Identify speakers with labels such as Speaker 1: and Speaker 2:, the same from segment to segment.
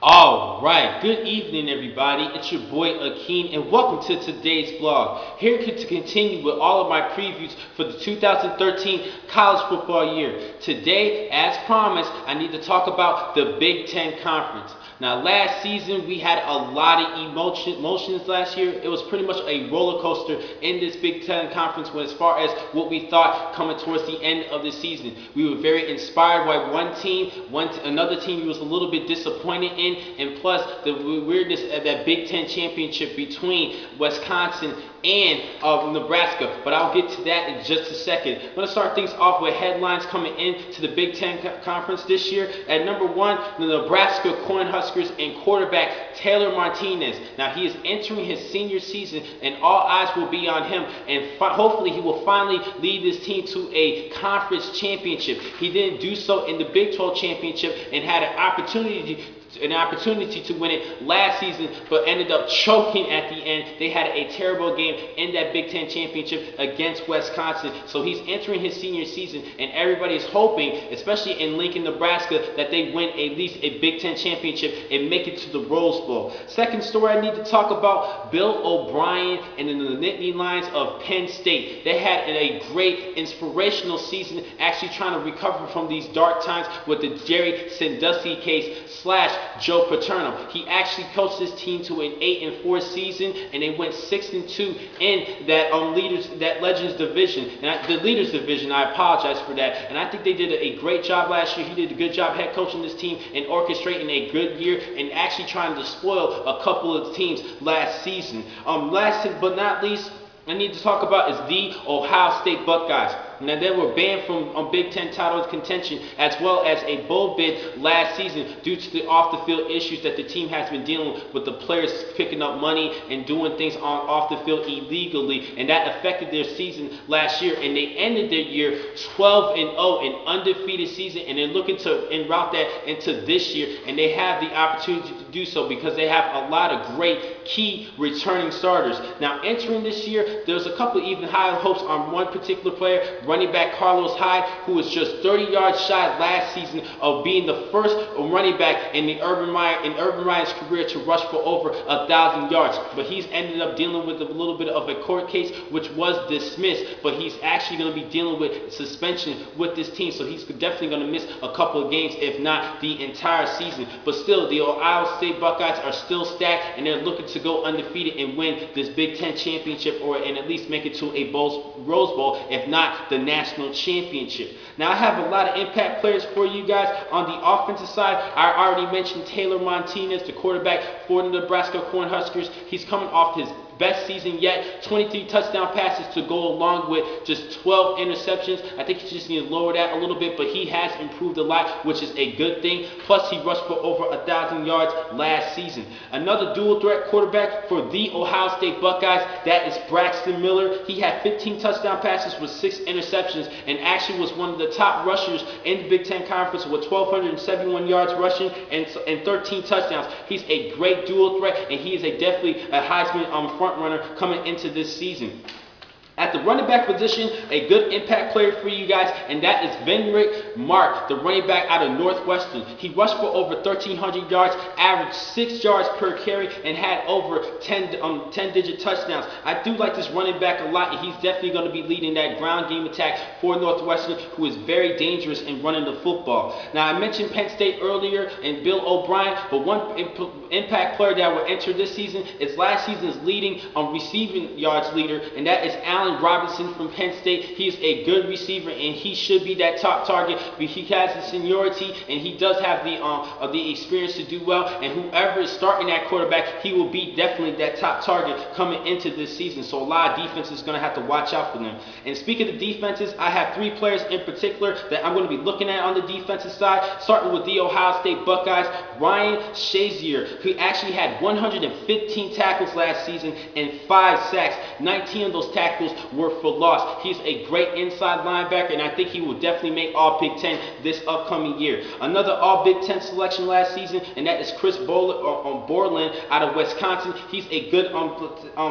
Speaker 1: Alright, good evening everybody. It's your boy Akeen and welcome to today's vlog. Here to continue with all of my previews for the 2013 college football year. Today, as promised, I need to talk about the Big Ten Conference. Now last season we had a lot of emotions last year. It was pretty much a roller coaster in this Big Ten Conference as far as what we thought coming towards the end of the season. We were very inspired by one team, another team we was a little bit disappointed in, and plus the weirdness of that Big Ten championship between Wisconsin and Nebraska. But I'll get to that in just a second. I'm going to start things off with headlines coming into the Big Ten Conference this year. At number one, the Nebraska Cornhuskers and quarterback Taylor Martinez. Now he is entering his senior season and all eyes will be on him, and hopefully he will finally lead this team to a conference championship. He didn't do so in the Big 12 championship and had an opportunity to win it last season, but ended up choking at the end. They had a terrible game in that Big Ten championship against Wisconsin. So he's entering his senior season, and everybody is hoping, especially in Lincoln, Nebraska, that they win at least a Big Ten championship and make it to the Rose Bowl. Second story I need to talk about, Bill O'Brien and the Nittany Lions of Penn State. They had a great inspirational season, actually trying to recover from these dark times with the Jerry Sandusky case / Joe Paterno. He actually coached this team to an 8-4 season, and they went 6-2 in that Legends division, and the Leaders division. I apologize for that, and I think they did a great job last year. He did a good job head coaching this team and orchestrating a good year, and actually trying to spoil a couple of teams last season. Last but not least, I need to talk about is the Ohio State Buckeyes. Now they were banned from Big Ten title contention as well as a bowl bid last season due to the off the field issues that the team has been dealing with the players picking up money and doing things off the field illegally, and that affected their season last year, and they ended their year 12-0, an undefeated season, and they're looking to route that into this year, and they have the opportunity to do so because they have a lot of great key returning starters. Now entering this year, there's a couple even high hopes on one particular player, running back Carlos Hyde, who was just 30 yards shy last season of being the first running back in Urban Meyer's career to rush for over 1,000 yards. But he's ended up dealing with a little bit of a court case, which was dismissed. But he's actually going to be dealing with suspension with this team, so he's definitely going to miss a couple of games, if not the entire season. But still, the Ohio State Buckeyes are still stacked, and they're looking to go undefeated and win this Big Ten championship, and at least make it to a Rose Bowl, if not the national championship. Now I have a lot of impact players for you guys on the offensive side. I already mentioned Taylor Martinez, the quarterback for the Nebraska Cornhuskers. He's coming off his best season yet, 23 touchdown passes to go along with just 12 interceptions. I think he just needs to lower that a little bit, but he has improved a lot, which is a good thing. Plus, he rushed for over 1,000 yards last season. Another dual threat quarterback for the Ohio State Buckeyes, that is Braxton Miller. He had 15 touchdown passes with 6 interceptions, and actually was one of the top rushers in the Big Ten Conference with 1,271 yards rushing and 13 touchdowns. He's a great dual threat, and he is definitely a Heisman front runner coming into this season. At the running back position, a good impact player for you guys, and that is Venric Mark, the running back out of Northwestern. He rushed for over 1,300 yards, averaged 6 yards per carry, and had over 10-digit touchdowns. I do like this running back a lot, and he's definitely going to be leading that ground game attack for Northwestern, who is very dangerous in running the football. Now, I mentioned Penn State earlier and Bill O'Brien, but one impact player that will enter this season is last season's leading receiving yards leader, and that is Allen Robinson from Penn State. He's a good receiver, and he should be that top target. He has the seniority, and he does have the experience to do well. And whoever is starting that quarterback, he will be definitely that top target coming into this season. So a lot of defense is going to have to watch out for them. And speaking of defenses, I have 3 players in particular that I'm going to be looking at on the defensive side, starting with the Ohio State Buckeyes. Ryan Shazier, who actually had 115 tackles last season and 5 sacks. 19 of those tackles were for loss. He's a great inside linebacker, and I think he will definitely make All Big Ten this upcoming year. Another All Big Ten selection last season, and that is Chris Borland out of Wisconsin. He's a good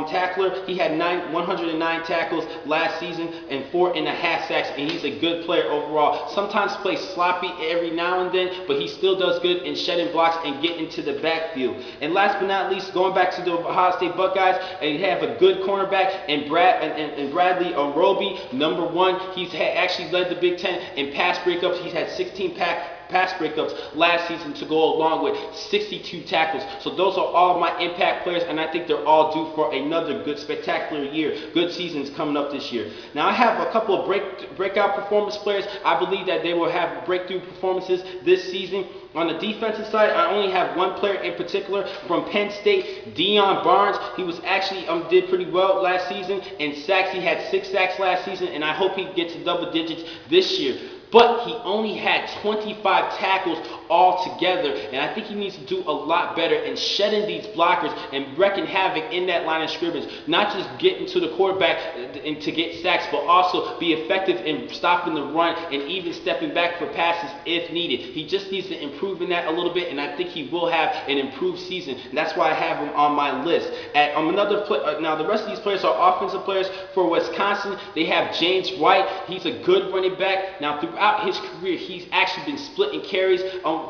Speaker 1: tackler. He had 109 tackles last season and 4.5 sacks, and he's a good player overall. Sometimes plays sloppy every now and then, but he still does good in shedding blocks and getting to the backfield. And last but not least, going back to the Ohio State Buckeyes, and they have a good cornerback and Bradley Roby, number one. He's actually led the Big Ten in pass breakups. He's had 16 pass breakups last season to go along with 62 tackles. So those are all my impact players, and I think they're all due for another good, spectacular year. Good seasons coming up this year. Now I have a couple of breakout performance players. I believe that they will have breakthrough performances this season. On the defensive side, I only have one player in particular from Penn State, Deion Barnes. He was actually did pretty well last season. In sacks, he had 6 sacks last season, and I hope he gets to double digits this year. But he only had 25 tackles altogether, and I think he needs to do a lot better in shedding these blockers and wreaking havoc in that line of scrimmage. Not just getting to the quarterback and to get sacks, but also be effective in stopping the run and even stepping back for passes if needed. He just needs to improve in that a little bit, and I think he will have an improved season. And that's why I have him on my list. Now the rest of these players are offensive players for Wisconsin. They have James White. He's a good running back. Now throughout his career, he's actually been splitting carries.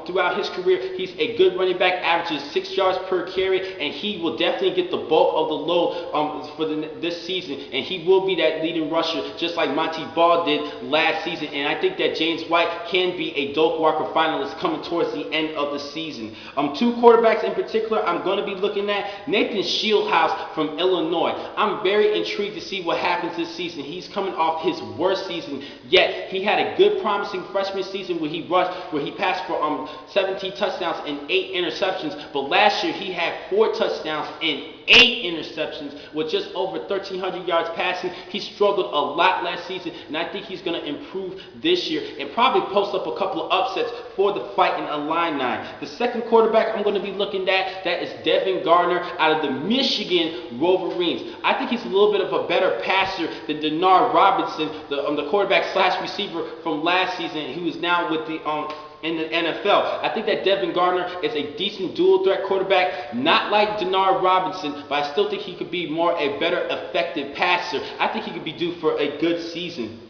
Speaker 1: Throughout his career, he's a good running back, averages 6 yards per carry, and he will definitely get the bulk of the load for this season. And he will be that leading rusher, just like Monty Ball did last season. And I think that James White can be a Doak Walker finalist coming towards the end of the season. 2 quarterbacks in particular I'm going to be looking at. Nathan Shieldhouse from Illinois. I'm very intrigued to see what happens this season. He's coming off his worst season yet. He had a good promising freshman season where he passed for 17 touchdowns and 8 interceptions, but last year he had 4 touchdowns and 8 interceptions with just over 1,300 yards passing. He struggled a lot last season, and I think he's going to improve this year and probably post up a couple of upsets for the Fighting Illini. The second quarterback I'm going to be looking at, that is Devin Gardner out of the Michigan Wolverines. I think he's a little bit of a better passer than Denard Robinson, the quarterback / receiver from last season, who is now with the in the NFL. I think that Devin Gardner is a decent dual threat quarterback, not like Denard Robinson, but I still think he could be a better effective passer. I think he could be due for a good season.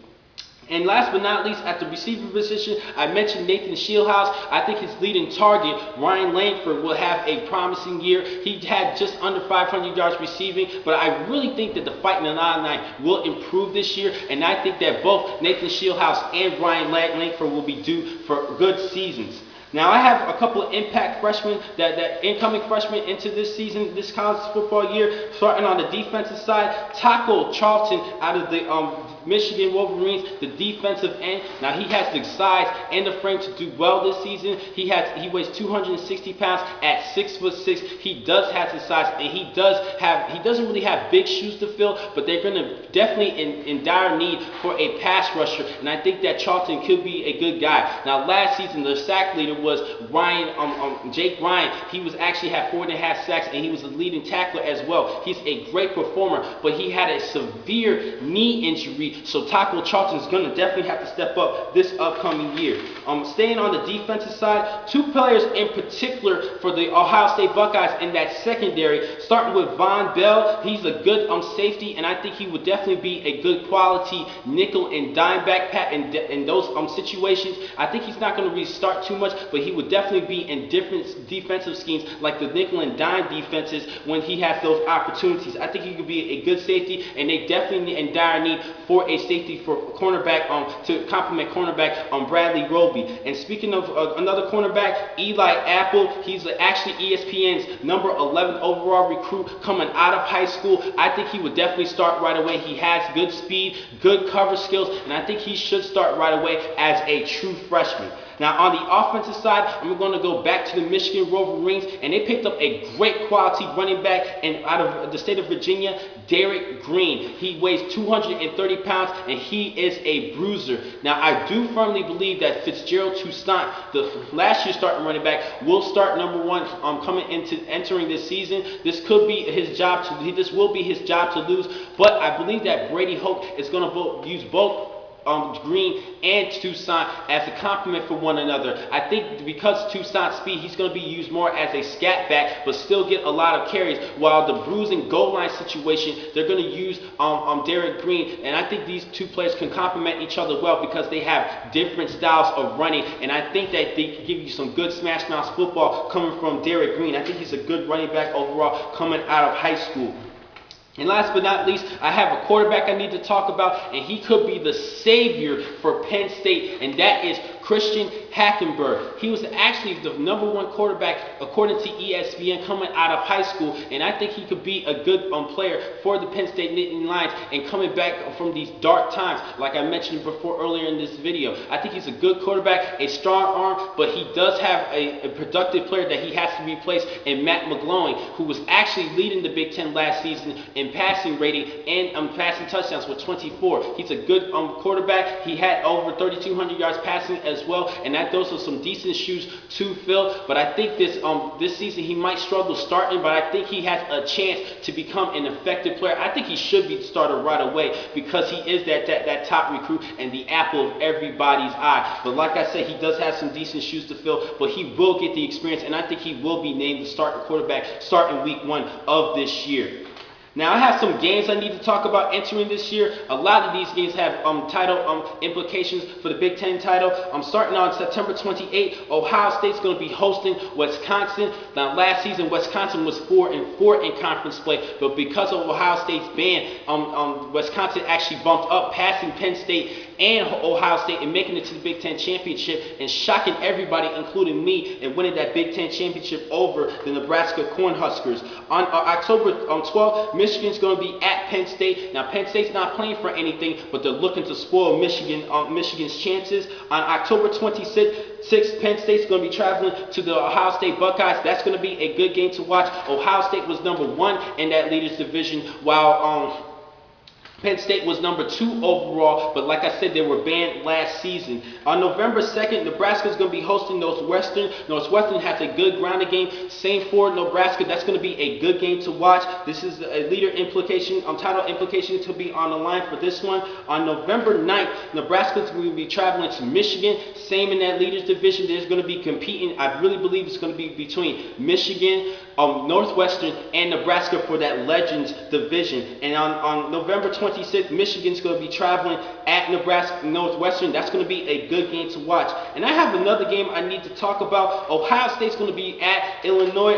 Speaker 1: And last but not least, at the receiver position, I mentioned Nathan Shieldhouse. I think his leading target, Ryan Langford, will have a promising year. He had just under 500 yards receiving, but I really think that the Fighting Illini will improve this year, and I think that both Nathan Shieldhouse and Ryan Langford will be due for good seasons. Now I have a couple of impact freshmen, that incoming freshmen into this season, this college football year. Starting on the defensive side, Taco Charlton out of the Michigan Wolverines, the defensive end. Now he has the size and the frame to do well this season. He weighs 260 pounds at 6'6". He does have the size, and he doesn't really have big shoes to fill, but they're going to definitely in dire need for a pass rusher, and I think that Charlton could be a good guy. Now last season the sack leader was Jake Ryan. He actually had 4.5 sacks, and he was the leading tackler as well. He's a great performer, but he had a severe knee injury, so Taco Charlton is going to definitely have to step up this upcoming year. Staying on the defensive side, 2 players in particular for the Ohio State Buckeyes in that secondary, starting with Von Bell. He's a good safety, and I think he would definitely be a good quality nickel and dime back in those situations. I think he's not going to really start too much, but he would definitely be in different defensive schemes like the nickel and dime defenses when he has those opportunities. I think he could be a good safety, and they definitely in dire need for a safety for cornerback to complement cornerback Bradley Roby. And speaking of another cornerback, Eli Apple, he's actually ESPN's number 11 overall recruit coming out of high school. I think he would definitely start right away. He has good speed, good cover skills, and I think he should start right away as a true freshman. Now, on the offensive side, I'm going to go back to the Michigan Wolverines, and they picked up a great quality running back and out of the state of Virginia, Derek Green. He weighs 230 pounds, and he is a bruiser. Now, I do firmly believe that Fitzgerald Toussaint, the last year's starting running back, will start number one entering this season. This could be his job this will be his job to lose, but I believe that Brady Hoke is going to use both Green and Toussaint as a complement for one another. I think because Toussaint's speed, he's going to be used more as a scat back, but still get a lot of carries. While the bruising goal line situation, they're going to use Derek Green, and I think these two players can complement each other well because they have different styles of running, and I think that they can give you some good smash mouth football coming from Derek Green. I think he's a good running back overall coming out of high school. And last but not least, I have a quarterback I need to talk about, and he could be the savior for Penn State, and that is Christian Hackenberg. He was actually the #1 quarterback according to ESPN coming out of high school, and I think he could be a good player for the Penn State Nittany Lions and coming back from these dark times like I mentioned before earlier in this video. I think he's a good quarterback, a strong arm, but he does have a productive player that he has to replace in Matt McGloin, who was actually leading the Big Ten last season in passing rating and passing touchdowns with 24. He's a good quarterback. He had over 3,200 yards passing as well, and those are some decent shoes to fill. But I think this season he might struggle starting, but I think he has a chance to become an effective player. I think he should be the starter right away because he is that top recruit and the apple of everybody's eye. But like I said, he does have some decent shoes to fill, but he will get the experience, and I think he will be named the starting quarterback starting week 1 of this year. Now, I have some games I need to talk about entering this year. A lot of these games have title implications for the Big Ten title. I'm starting on September 28th. Ohio State's going to be hosting Wisconsin. Now, last season, Wisconsin was 4-4 in conference play, but because of Ohio State's ban, Wisconsin actually bumped up, passing Penn State and Ohio State and making it to the Big Ten championship and shocking everybody, including me, and winning that Big Ten championship over the Nebraska Cornhuskers. On October 12th, Michigan's going to be at Penn State. Now, Penn State's not playing for anything, but they're looking to spoil Michigan's chances. On October 26th, Penn State's going to be traveling to the Ohio State Buckeyes. That's going to be a good game to watch. Ohio State was #1 in that leaders division, while Penn State was #2 overall, but like I said, they were banned last season. On November 2nd, Nebraska is going to be hosting Northwestern. Northwestern has a good grounding game. Same for Nebraska. That's going to be a good game to watch. This is a leader implication, title implication to be on the line for this one. On November 9th, Nebraska is going to be traveling to Michigan. Same in that leaders division. There's going to be competing. I really believe it's going to be between Michigan, Northwestern, and Nebraska for that Legends division. And on November 26th, Michigan's going to be traveling at Nebraska Northwestern. That's going to be a good game to watch. And I have another game I need to talk about. Ohio State's going to be at Illinois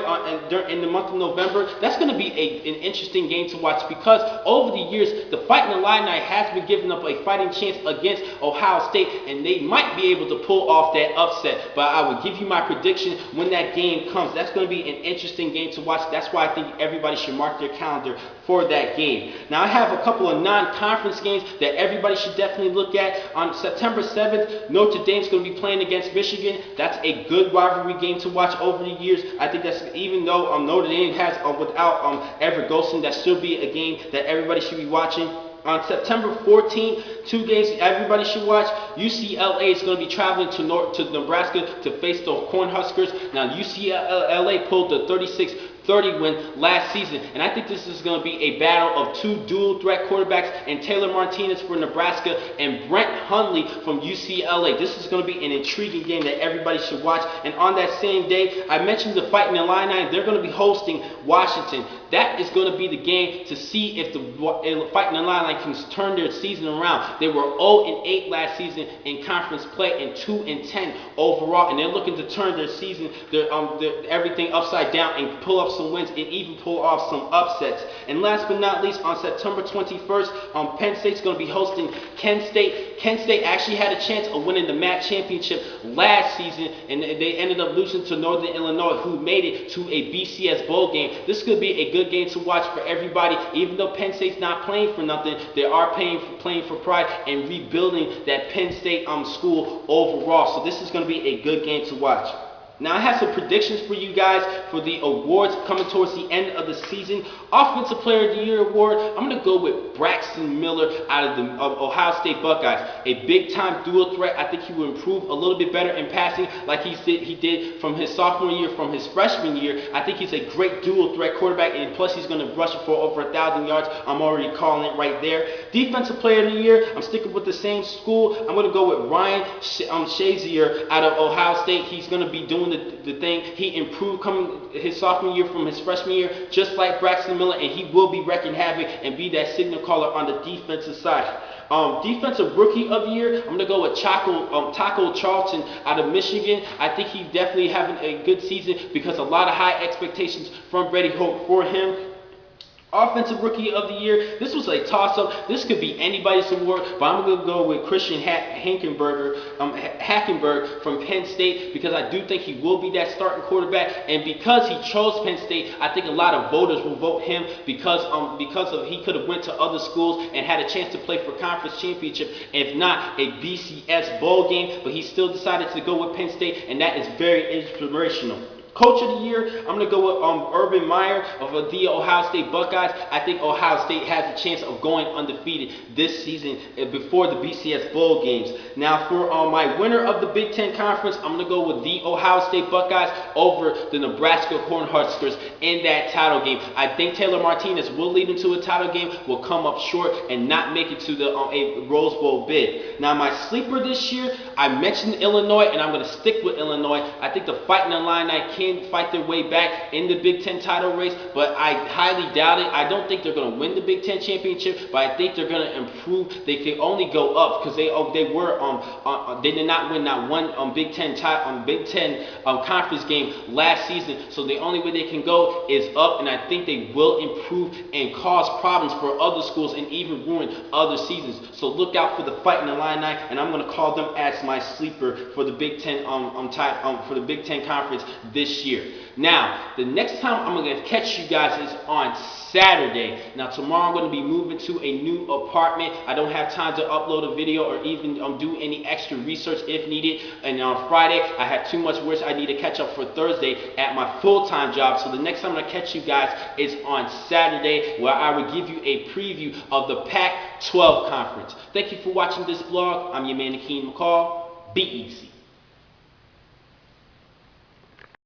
Speaker 1: in the month of November. That's going to be an interesting game to watch because over the years, the Fighting Illini has been giving up a fighting chance against Ohio State, and they might be able to pull off that upset. But I will give you my prediction when that game comes. That's going to be an interesting game to watch. That's why I think everybody should mark their calendar for that game. Now, I have a couple of non-conference games that everybody should definitely look at. On September 7th, Notre Dame's going to be playing against Michigan. That's a good rivalry game to watch over the years. I think that's, even though Notre Dame has without Everett Golson, that should be a game that everybody should be watching. On September 14th, 2 games everybody should watch. UCLA is going to be traveling to Nebraska to face the Cornhuskers. Now, UCLA pulled the 36-30 win last season, and I think this is going to be a battle of 2 dual threat quarterbacks, and Taylor Martinez for Nebraska and Brent Hundley from UCLA. This is going to be an intriguing game that everybody should watch. And on that same day, I mentioned the Fighting Illini. They're going to be hosting Washington. That is going to be the game to see if the Fighting Illini can turn their season around. They were 0-8 last season in conference play and 2-10 overall, and they're looking to turn their season, everything upside down and pull up some wins and even pull off some upsets. And last but not least, on September 21st, Penn State's going to be hosting Kent State. Kent State actually had a chance of winning the MAC championship last season, and they ended up losing to Northern Illinois, who made it to a BCS bowl game. This could be a good game to watch for everybody. Even though Penn State's not playing for nothing, they are playing for pride, side and rebuilding that Penn State school overall. So this is going to be a good game to watch. Now I have some predictions for you guys for the awards coming towards the end of the season. Offensive Player of the Year award, I'm going to go with Braxton Miller out of the Ohio State Buckeyes. A big-time dual threat. I think he will improve a little bit better in passing like he did from his sophomore year, from his freshman year. I think he's a great dual threat quarterback, and plus he's going to rush for over 1,000 yards. I'm already calling it right there. Defensive Player of the Year, I'm sticking with the same school. I'm going to go with Ryan Shazier out of Ohio State. He's going to be doing the thing. He improved coming his sophomore year from his freshman year, just like Braxton Miller, and he will be wrecking havoc and be that signal caller on the defensive side. Defensive Rookie of the Year, I'm going to go with Taco Charlton out of Michigan. I think he's definitely having a good season because a lot of high expectations from Brady Hoke for him. Offensive Rookie of the Year, this was a toss-up. This could be anybody's award, but I'm going to go with Christian Hackenberg from Penn State because I do think he will be that starting quarterback, and because he chose Penn State, I think a lot of voters will vote him because of he could have went to other schools and had a chance to play for conference championship, if not a BCS bowl game, but he still decided to go with Penn State, and that is very inspirational. Coach of the Year, I'm going to go with Urban Meyer of the Ohio State Buckeyes. I think Ohio State has a chance of going undefeated this season before the BCS Bowl games. Now, for my winner of the Big Ten Conference, I'm going to go with the Ohio State Buckeyes over the Nebraska Cornhuskers in that title game. I think Taylor Martinez will lead into a title game, will come up short and not make it to the a Rose Bowl bid. Now, my sleeper this year, I mentioned Illinois, and I'm going to stick with Illinois. I think the Fighting Illini can fight their way back in the Big Ten title race, but I highly doubt it. I don't think they're going to win the Big Ten championship, but I think they're going to improve. They can only go up because they did not win not one Big Ten conference game last season. So the only way they can go is up, and I think they will improve and cause problems for other schools and even ruin other seasons. So look out for the Fighting Illini, and I'm going to call them as my sleeper for the Big Ten for the Big Ten conference this year. Now, the next time I'm going to catch you guys is on Saturday. Now, tomorrow I'm going to be moving to a new apartment. I don't have time to upload a video or even do any extra research if needed. And on Friday, I have too much work I need to catch up for Thursday at my full-time job. So the next time I'm going to catch you guys is on Saturday, where I will give you a preview of the Pac-12 conference. Thank you for watching this vlog. I'm your man, Akeem McCall. Be easy.